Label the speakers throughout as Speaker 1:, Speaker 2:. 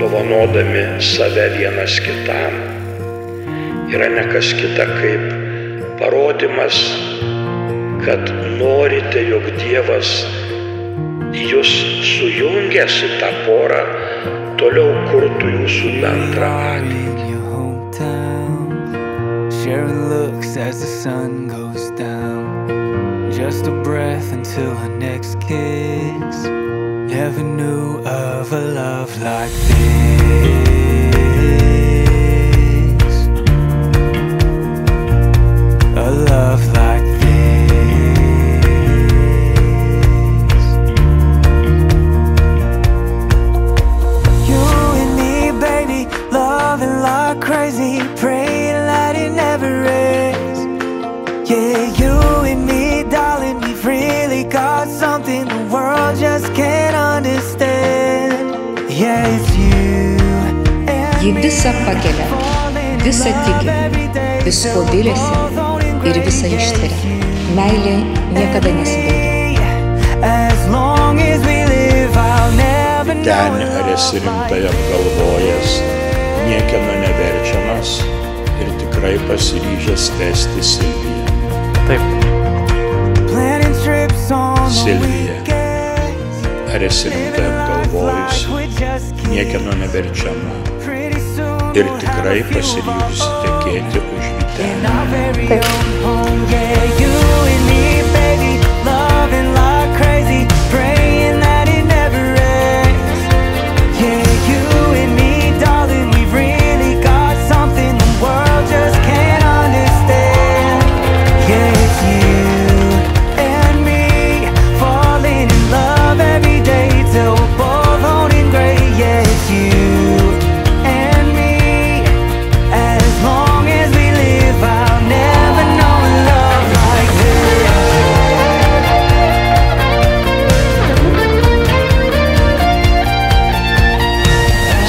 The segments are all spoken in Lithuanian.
Speaker 1: dovanodami save vienas kitam, yra ne kas kita kaip parodymas, kad norite, jog Dievas jūs sujungęs į tą porą toliau kurtų jūsų bendrą ateitį.
Speaker 2: Sharing looks as the sun goes down, just a breath until our next kiss. Never knew of a love like this, a love like this. You and me, baby, loving like crazy, praying that it never ends. Yeah, you and me, darling, we've really got something the world just can't understand. Yeah, it's you and
Speaker 3: Ji visą pakelia, visą tiki, visko viliasi ir visą ištveria. Meilė niekada nesibaigia.
Speaker 1: Ten ar esi rimtai apgalvojęs, niekieno neverčiamas ir tikrai pasiryžęs tęsti Silviją.
Speaker 4: Taip.
Speaker 1: Silvija, ar esi rimtai apgalvojusi, niekieno neverčiama ir tikrai pasiryžusi tekėti už Vytenį?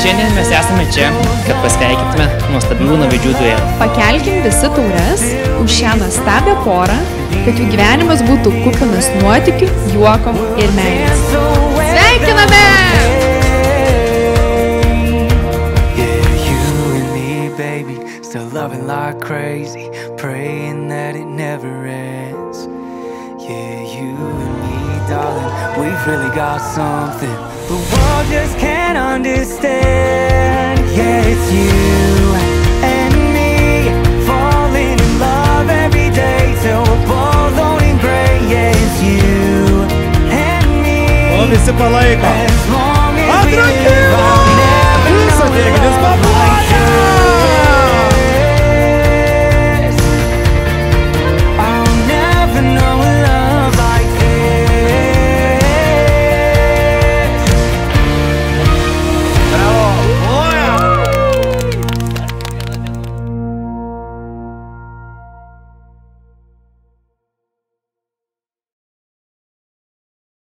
Speaker 4: Šiandien mes esame čia, kad pasveikintume nuostabių jaunavedžių duetą.
Speaker 5: Pakelkim visi taures už šią nuostabią porą, kad jų gyvenimas būtų kupinas nuotykių, juoko ir meilės. Sveikiname!
Speaker 2: Still loving like crazy, praying that it never ends. Yeah, you and me, darling, we've really got something the world just can't understand. Yeah, it's you and me, falling in love every day till we're both owning gray. Yeah, it's you and me.
Speaker 4: O visi palaiko.